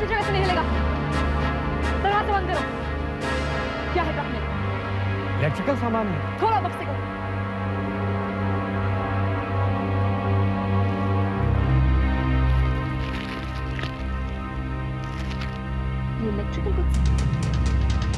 बैठे जगह से नहीं हिलेगा। दरवाजा बंद करो। क्या है ट्रक में? इलेक्ट्रिकल सामान है। खोलो बक्से को। ये इलेक्ट्रिकल गुड्स।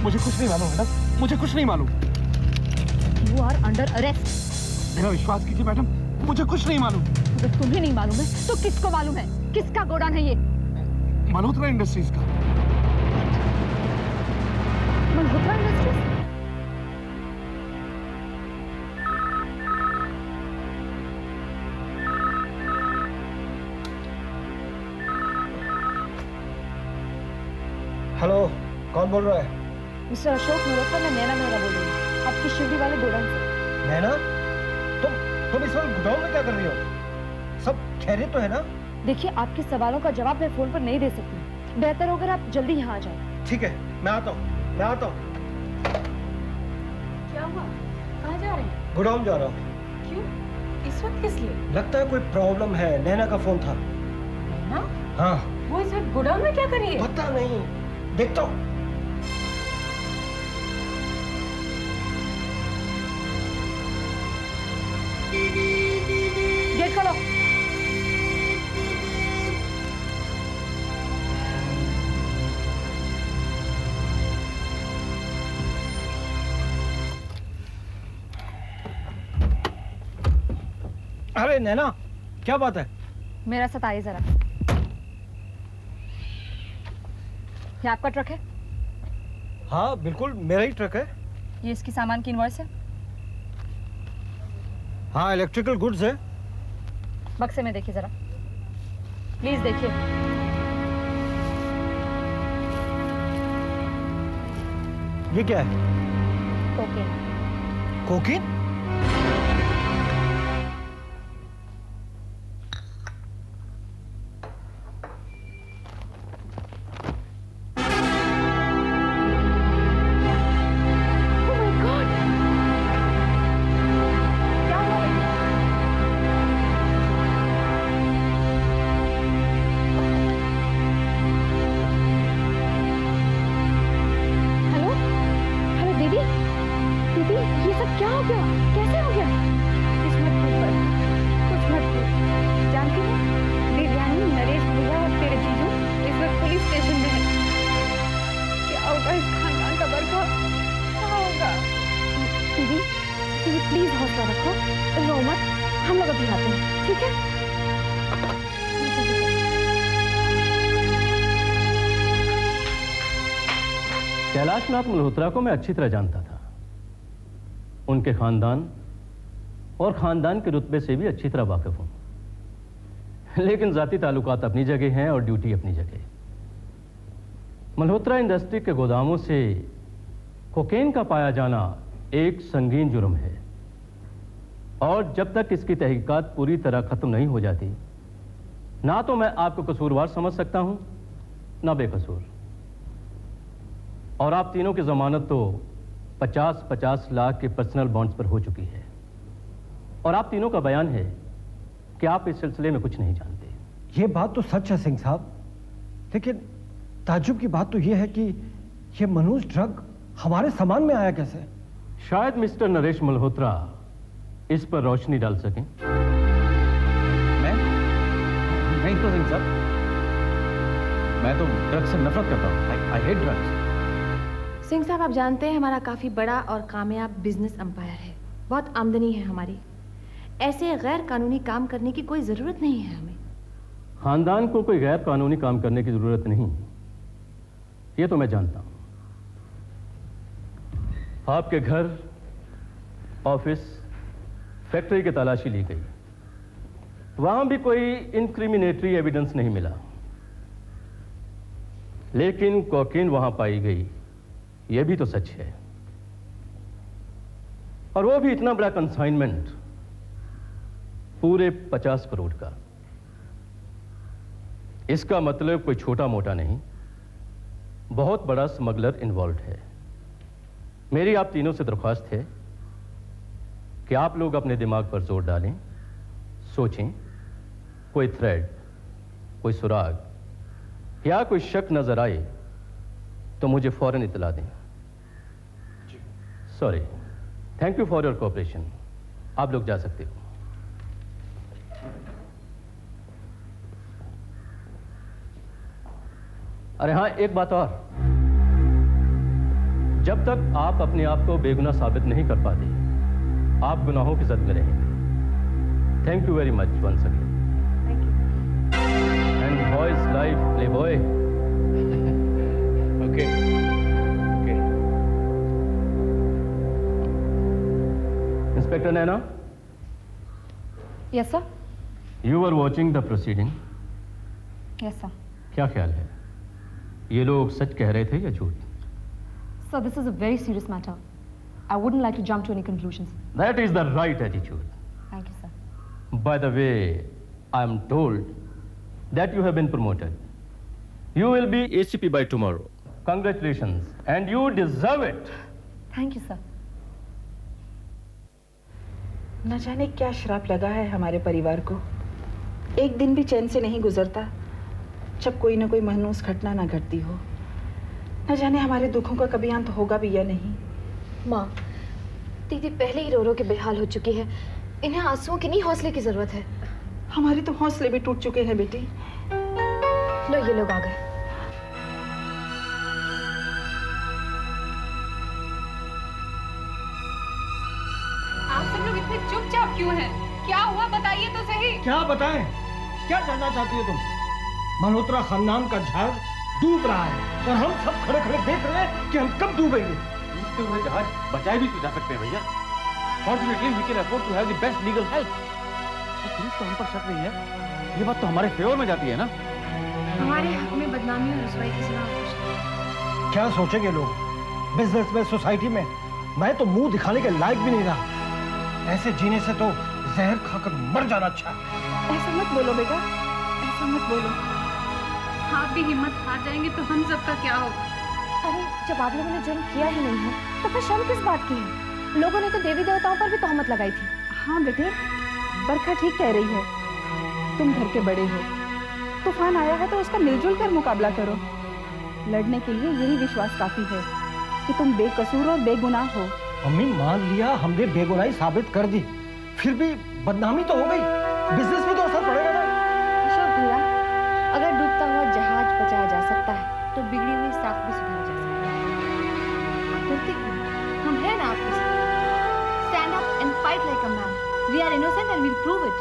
मुझे कुछ नहीं मालूम मैडम, मुझे कुछ नहीं मालूम। You are under arrest. मेरा विश्वास कीजिए मैडम, मुझे कुछ नहीं मालूम। अगर तुम्हें नहीं मालूम है तो किसको मालूम है? किसका गोडाउन है ये? मल्होत्रा इंडस्ट्रीज का। मल्होत्रा इंडस्ट्रीज? हेलो, कौन बोल रहा है? मिस्टर अशोक मल्होत्रा, मैं नैना मेहरा बोल रही हूँ, आपकी शिवरी वाले गोडाउन से। नैना, तुम इस वक्त गोडाउन में क्या कर रही हो? सब खैरियत तो है ना? देखिए, आपके सवालों का जवाब मैं फोन पर नहीं दे सकती। बेहतर होगा आप जल्दी यहाँ आ जाए। ठीक है, मैं आता हूँ। क्या हुआ? कहाँ जा रहे हैं? गोडाउन जा रहा हूँ। क्यों? इस वक्त किस लिए? लगता है कोई प्रॉब्लम है। नैना का फोन था। नैना? हाँ। वो इस वक्त गोडाउन में क्या कर रही है? पता नहीं, देखता हूँ। गेट खोलो। अरे नैना, क्या बात है? मेरा साथ आइए जरा। ये आपका ट्रक है? हाँ बिल्कुल, मेरा ही ट्रक है। ये इसकी सामान की इनवॉइस है? हाँ, इलेक्ट्रिकल गुड्स है। बक्से में देखिए जरा, प्लीज देखिए। ये क्या है? कोकेन। कोकीन? प्लीज हौसला रखो, रो मत, हम लोग अभी आते हैं, ठीक है? कैलाशनाथ मल्होत्रा को मैं अच्छी तरह जानता था। उनके खानदान और खानदान के रुतबे से भी अच्छी तरह वाकिफ हूं। लेकिन जाती ताल्लुकात अपनी जगह हैं और ड्यूटी अपनी जगह। मल्होत्रा इंडस्ट्री के गोदामों से कोकेन का पाया जाना एक संगीन जुर्म है, और जब तक इसकी तहकीकात पूरी तरह खत्म नहीं हो जाती, ना तो मैं आपको कसूरवार समझ सकता हूं, ना बेकसूर। और आप तीनों की जमानत तो 50-50 लाख के पर्सनल बॉन्ड्स पर हो चुकी है, और आप तीनों का बयान है कि आप इस सिलसिले में कुछ नहीं जानते। ये बात तो सच है सिंह साहब, लेकिन ताज्जुब की बात तो ये है कि ये मनहूस ड्रग हमारे सामान में आया कैसे? शायद मिस्टर नरेश मल्होत्रा इस पर रोशनी डाल सकें। मैं नहीं तो सिंह साहब, मैं तो ड्रग्स से नफरत करता हूँ। I hate drugs. सिंह साहब, आप जानते हैं हमारा काफ़ी बड़ा और कामयाब बिजनेस एम्पायर है, बहुत आमदनी है हमारी। ऐसे गैर कानूनी काम करने की कोई ज़रूरत नहीं है हमें। खानदान को कोई गैर कानूनी काम करने की ज़रूरत नहीं, ये तो मैं जानता हूं। आपके घर, ऑफिस, फैक्ट्री की तलाशी ली गई, वहां भी कोई इनक्रिमिनेटरी एविडेंस नहीं मिला, लेकिन कोकीन वहां पाई गई, यह भी तो सच है। और वो भी इतना बड़ा कंसाइनमेंट, पूरे 50 करोड़ का। इसका मतलब कोई छोटा मोटा नहीं, बहुत बड़ा स्मगलर इन्वॉल्व है। मेरी आप तीनों से दरख्वास्त है कि आप लोग अपने दिमाग पर जोर डालें, सोचें, कोई थ्रेड, कोई सुराग, या कोई शक नजर आए तो मुझे फौरन इतला दें। Sorry, thank you for your cooperation. आप लोग जा सकते हो। अरे हाँ, एक बात और, जब तक आप अपने आप को बेगुनाह साबित नहीं कर पाते, आप गुनाहों की जद में रहेंगे। Thank you very much once again. And boys life play boy. Okay. Inspector Naina, yes sir. You are watching the proceeding. Yes sir. क्या ख्याल है, ये लोग सच कह रहे थे या झूठ? Sir, this is a very serious matter. I wouldn't like to jump to any conclusions. That is the right attitude. Thank you, sir. By the way, I am told that you have been promoted. You will be ACP by tomorrow. Congratulations, and you deserve it. Thank you, sir. न जाने क्या श्राप लगा है हमारे परिवार को। एक दिन भी चैन से नहीं गुजरता जब कोई ना कोई मनहूस घटना ना घटती हो। न जाने हमारे दुखों का कभी अंत होगा भी या नहीं। माँ, दीदी पहले ही रो रो के बेहाल हो चुकी है। इन्हें आंसुओं की नहीं, हौसले की जरूरत है। हमारे तो हौसले भी टूट चुके हैं बेटी। लो, ये लोग आ गए। आप सब लोग इतने चुपचाप क्यों हैं? क्या हुआ बताइए तो सही। क्या बताएं? क्या जानना चाहती हो तुम? मल्होत्रा खानदान का जहाज डूब रहा है और हम सब खड़े खड़े देख रहे हैं कि हम कब डूबेंगे। डूबते हुए जहाज बचाए भी तो जा सकते हैं भैया। Fortunately, we can afford to have the best legal help. और पुलिस तो हम पर शक नहीं है। ये बात तो हमारे फेवर में जाती है ना। हमारे हक में बदनामी और रुसवाई के सिवा कुछ नहीं। क्या सोचेंगे लोग बिजनेस में, सोसाइटी में? मैं तो मुंह दिखाने के लायक भी नहीं रहा। ऐसे जीने से तो जहर खाकर मर जाना अच्छा है। ऐसा मत बोलो बेटा, ऐसा मत बोलो। आप भी हिम्मत हार जाएंगे तो हम सबका क्या होगा? अरे जब आप लोगों ने जुर्म किया ही नहीं है तो फिर शर्म किस बात की है? लोगों ने तो देवी देवताओं पर भी तोहमत लगाई थी। हाँ बेटे, बरखा ठीक कह रही है। तुम घर के बड़े हो, तूफान आया है तो उसका मिलजुल कर मुकाबला करो। लड़ने के लिए यही विश्वास काफी है कि तुम बेकसूर और बेगुनाह हो। मम्मी, मान लिया हमने बेगुनाही साबित कर दी, फिर भी बदनामी तो हो गई। बिजनेस में तो असर पड़ेगा ना। अशोक भैया, अगर डूबता हुआ जहाज बचाया जा सकता है तो बिगड़ी हुई साख भी सुधारी जा सकती है। आप डरते क्यों? हम हैं ना आपके साथ। Stand up and fight like a man. We are innocent and we'll prove it.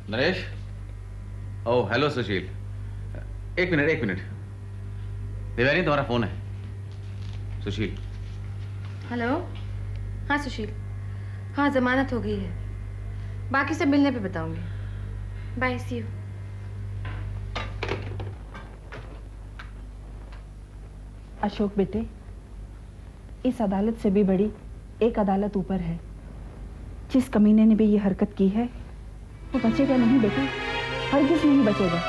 Naresh, oh hello Sushil. एक मिनट। देवयानी, तुम्हारा फोन है। सुशील। हेलो। हाँ सुशील, हाँ जमानत हो गई है। बाकी सब मिलने पे बताऊंगी। Bye, C you. अशोक बेटे, इस अदालत से भी बड़ी एक अदालत ऊपर है। जिस कमीने ने भी ये हरकत की है वो बचेगा नहीं बेटे, हरगिज नहीं बचेगा।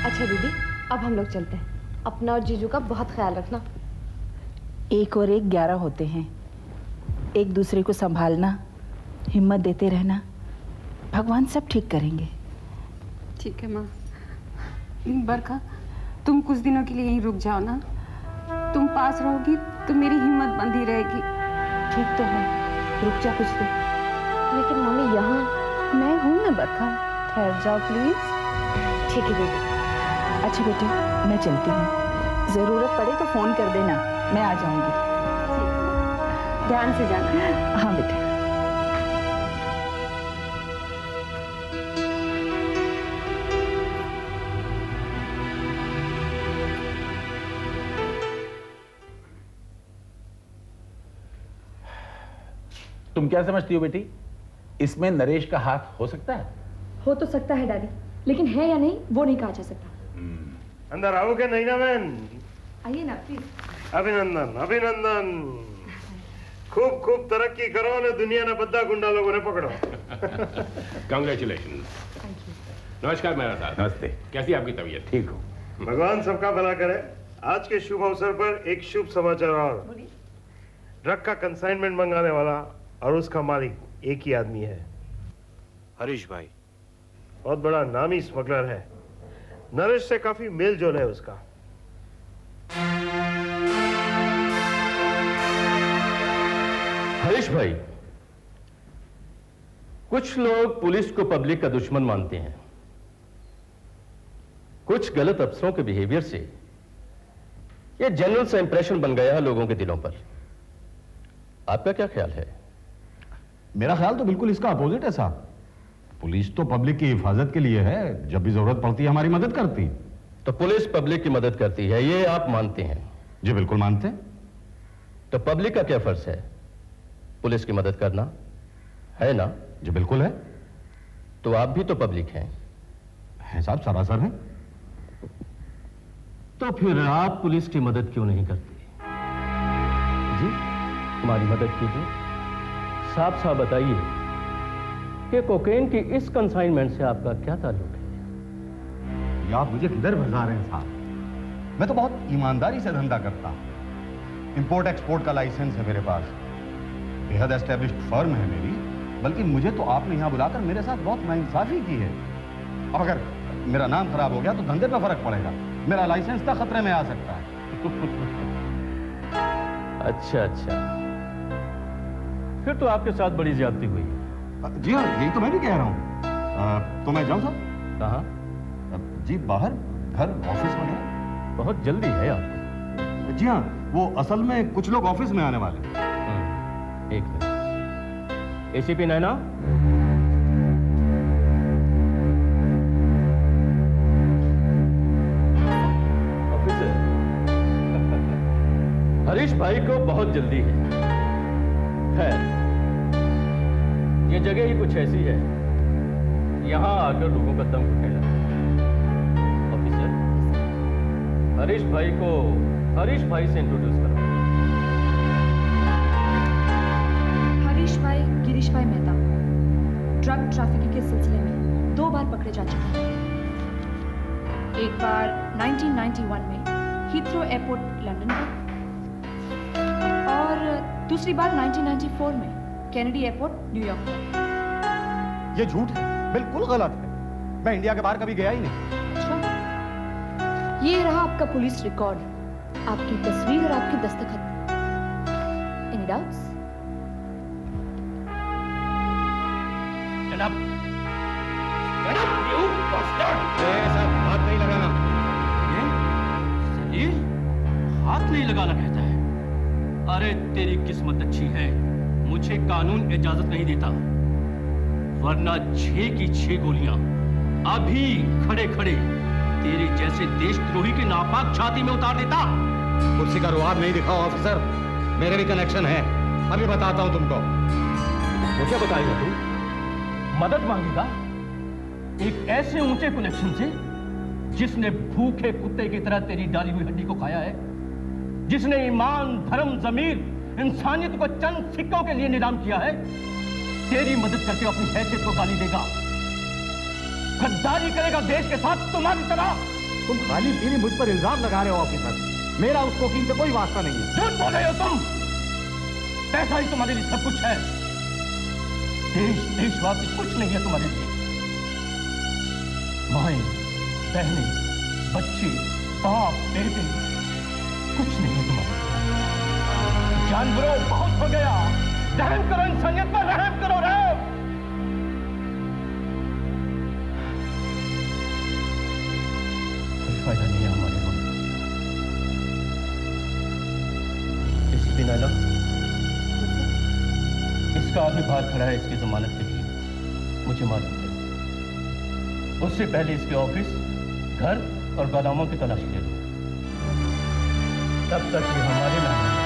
अच्छा दीदी, अब हम लोग चलते हैं। अपना और जीजू का बहुत ख्याल रखना। 1 और 1 11 होते हैं। एक दूसरे को संभालना, हिम्मत देते रहना, भगवान सब ठीक करेंगे। ठीक है माँ। बरखा, तुम कुछ दिनों के लिए यहीं रुक जाओ ना। तुम पास रहोगी तो मेरी हिम्मत बंधी रहेगी। ठीक तो है, रुक जा कुछ देर। लेकिन मम्मी यहाँ। मैं हूं ना बरखा, ठहर जाओ प्लीज। ठीक है दीदी। अच्छा बेटे, मैं चलती हूँ। जरूरत पड़े तो फोन कर देना, मैं आ जाऊंगी। ध्यान से जाना। हाँ बेटे। तुम क्या समझती हो बेटी, इसमें नरेश का हाथ हो सकता है? हो तो सकता है डैडी, लेकिन है या नहीं वो नहीं कहा जा सकता। अंदर आओगे नैना बहन? आइए ना प्लीज। अभिनंदन। खूब खूब तरक्की करो ने दुनिया ने बद्दा गुंडा लोगों ने पकड़ो। कांग्रेचुलेशन। नमस्कार मेरा साहब। नमस्ते। कैसी आपकी तबीयत? ठीक हो। भगवान सबका भला करे। आज के शुभ अवसर पर एक शुभ समाचार और। ड्रग का कंसाइनमेंट मंगाने वाला और उसका मालिक एक ही आदमी है, हरीश भाई। बहुत बड़ा नामी स्मगलर है। नरेश से काफी मेल जोल है उसका। हरीश भाई, कुछ लोग पुलिस को पब्लिक का दुश्मन मानते हैं। कुछ गलत अफसरों के बिहेवियर से यह जनरल सा इंप्रेशन बन गया है लोगों के दिलों पर। आपका क्या ख्याल है? मेरा ख्याल तो बिल्कुल इसका अपोजिट है साहब। पुलिस तो पब्लिक की हिफाजत के लिए है, जब भी जरूरत पड़ती है हमारी मदद करती। तो पुलिस पब्लिक की मदद करती है, ये आप मानते हैं? जी बिल्कुल मानते हैं। तो पब्लिक का क्या फर्ज है? पुलिस की मदद करना है ना? जी बिल्कुल है। तो आप भी तो पब्लिक हैं। हैं साहब, सरासर हैं। तो फिर आप पुलिस की मदद क्यों नहीं करते? जी, हमारी मदद कीजिए। साफ साफ बताइए कि कोकेन की इस कंसाइनमेंट से आपका क्या ताल्लुक है? ये आप मुझे किधर भगा रहे हैं साहब? मैं तो बहुत ईमानदारी से धंधा करता हूं। इंपोर्ट एक्सपोर्ट का लाइसेंस है मेरे पास, बेहद एस्टेब्लिश्ड फर्म है मेरी। बल्कि मुझे तो आपने यहां बुलाकर मेरे साथ बहुत नाइंसाफी की है। अब अगर मेरा नाम खराब हो गया तो धंधे पे फर्क पड़ेगा, मेरा लाइसेंस तक खतरे में आ सकता है। अच्छा अच्छा, फिर तो आपके साथ बड़ी ज्यादती हुई है। जी हाँ, यही तो मैं भी कह रहा हूँ। तो मैं जाऊँ साहब? कहाँ? जी बाहर, घर, ऑफिस वगैरह। बहुत जल्दी है आपको? जी हाँ, वो असल में कुछ लोग ऑफिस में आने वाले हैं। एक मिनट। एसीपी नैना, ऑफिसर, हरीश भाई को बहुत जल्दी है। खैर, ये जगह ही कुछ ऐसी है, यहां आकर लोगों का दम घुटने लगा। ऑफिसर, हरीश भाई को हरीश भाई से इंट्रोड्यूस करो। हरीश भाई गिरीश भाई मेहता ड्रग ट्रैफिकिंग के सिलसिले में 2 बार पकड़े जा चुके हैं। एक बार 1991 में हीथ्रो एयरपोर्ट लंदन में, और दूसरी बार 1994 में कैनेडी एयरपोर्ट न्यूयॉर्क में। ये झूठ है, बिल्कुल गलत है। मैं इंडिया के बाहर कभी गया ही नहीं। अच्छा, ये रहा आपका पुलिस रिकॉर्ड, आपकी तस्वीर और आपके दस्तखत। Any doubts? जनाब, you bastard! सब हाथ नहीं लगाना। ये सलील हाथ नहीं लगाना कहता है। अरे तेरी किस्मत अच्छी है, मुझे कानून इजाजत नहीं देता, वरना 6 की 6 गोलियां अभी खड़े खड़े तेरे जैसे देशद्रोही की नापाक छाती में उतार देता। कुर्सी का रुआब नहीं दिखाओ ऑफिसर, मेरे भी कनेक्शन है, अभी बताता हूं तुमको। वो क्या बताएगा तू? मदद मांगेगा एक ऐसे ऊंचे कनेक्शन से जिसने भूखे कुत्ते की तरह तेरी डाली हुई हड्डी को खाया है, जिसने ईमान, धर्म, जमीर, इंसानियत को चंद सिक्कों के लिए नीलाम किया है। तेरी मदद करके अपनी हैसियत को गाली देगा, गद्दारी करेगा देश के साथ तुम्हारी तरह। तुम खाली पीली मुझ पर इल्जाम लगा रहे हो ऑफिसर, मेरा उस कोकीन से कोई वास्ता नहीं है। झूठ बोल रहे हो तुम। पैसा ही तुम्हारे लिए सब कुछ है, देश देशवासी कुछ नहीं है तुम्हारे लिए। माएं, बहनें, बच्चे, बाप, बेटे कुछ नहीं है तुम्हारे लिए। जानवरों, बहुत हो गया, रहम करो इंसानियत पर, रहम करो, रहम। कोई फायदा नहीं है हमारे को। एसीपी नैना, इसका आदमी बाहर खड़ा है इसकी जमानत के लिए, मुझे मालूम है। उससे पहले इसके ऑफिस, घर और गोदामों की तलाशी ले लो, तब तक ये हमारे नाम है।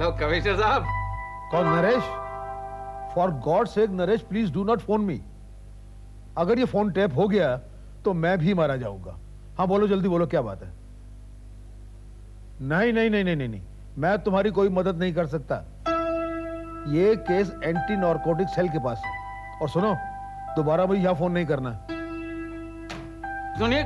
हेलो कमिश्नर साहब। कौन? Naresh? For God sake Naresh, please do not phone me. अगर ये फोन टैप हो गया तो मैं भी मारा जाऊंगा। हाँ बोलो, जल्दी बोलो, क्या बात है? नहीं नहीं नहीं नहीं नहीं नहीं, मैं तुम्हारी कोई मदद नहीं कर सकता। ये केस एंटी नार्कोटिक सेल के पास है। और सुनो, दोबारा मुझे यहां फोन नहीं करना। सुनिए,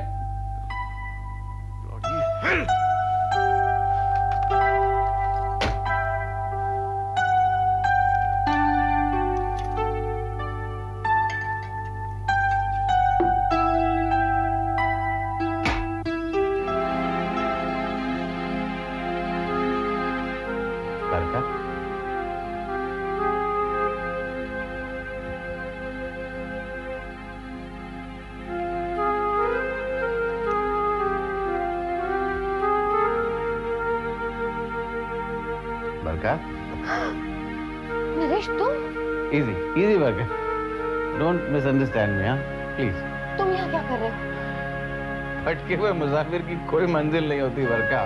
नरेश तुम? इजी इजी बरका, डोंट मिसअंडरस्टैंड मी, हाँ प्लीज। तुम यहाँ क्या कर रहे हो? भटके हुए मुसाफिर की कोई मंजिल नहीं होती बरका,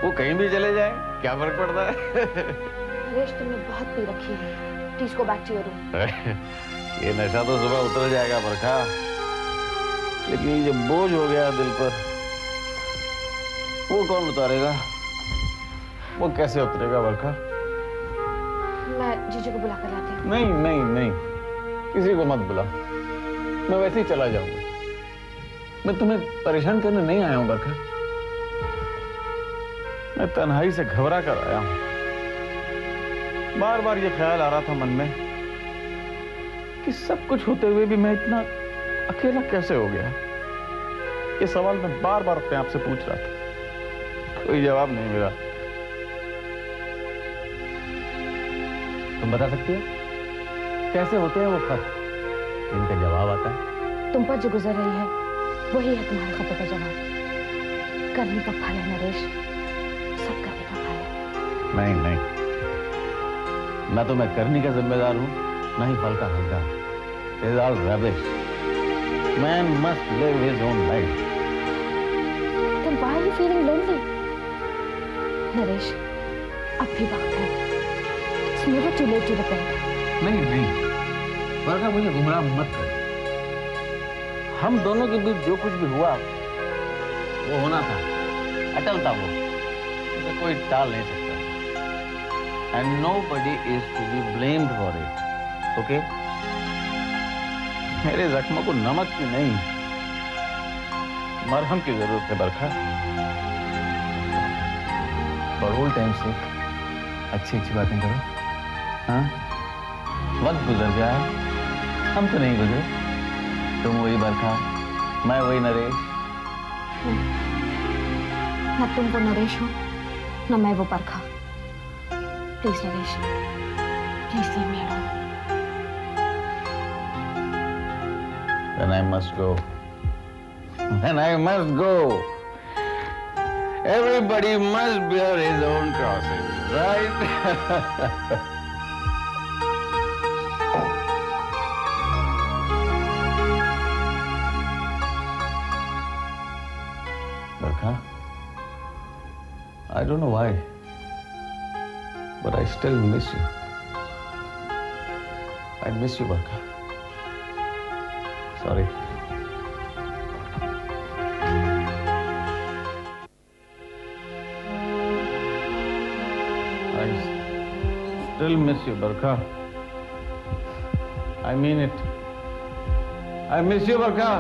वो कहीं भी चले जाए क्या फर्क पड़ता है। नरेश तुमने बहुत पी रखी है, please go back to your room. ये नशा तो सुबह उतर जाएगा बरका, लेकिन ये जो बोझ हो गया दिल पर, वो कौन उतारेगा? वो कैसे उतरेगा बरका? मैं जीजू को बुला कर लाती हूँ। नहीं नहीं नहीं, किसी को मत बुला, मैं वैसे ही चला जाऊंगा। मैं तुम्हें परेशान करने नहीं आया हूं बरका, मैं तन्हाई से घबरा कर आया हूं। बार बार ये ख्याल आ रहा था मन में कि सब कुछ होते हुए भी मैं इतना अकेला कैसे हो गया। ये सवाल मैं बार बार अपने आप से पूछ रहा था, कोई जवाब नहीं मिला। तुम बता सकती हो कैसे होते हैं वो खत जिनका जवाब आता है? तुम पर जो गुजर रही है वही है तुम्हारे खतों का जवाब। करने का फल है नरेश, सब करने का फल है। नहीं नहीं, ना तो मैं करनी का जिम्मेदार हूं, ना ही फल का हकदार। It is all rubbish. Man must live his own life. Then why are you feeling lonely? Naresh, अब भी वक्त है। It's never too late to repent. नहीं नहीं, बरका मुझे गुमराह मत कर। हम दोनों के बीच जो कुछ भी हुआ वो होना था, अटल था वो, उसे कोई टाल नहीं सकता। And nobody is to be blamed for it. Okay? मेरे जख्मों को नमक की नहीं, मरहम की जरूरत है बरखा। और ओल्ड टाइम से अच्छी अच्छी बातें करो। हाँ, वक्त गुजर गया है, हम तो नहीं गुजरे। तुम वही बरखा, मैं वही नरेश। न तुम वो नरेश हो, न मैं वो Barkha. Please Naresh, please leave me alone. Then I must go. Then I must go. Everybody must bear his own crosses, right? Barkha, I don't know why, but I still miss you. I miss you, Barkha. Sorry. I still miss you, Barkha. I mean it. I miss you, Barkha.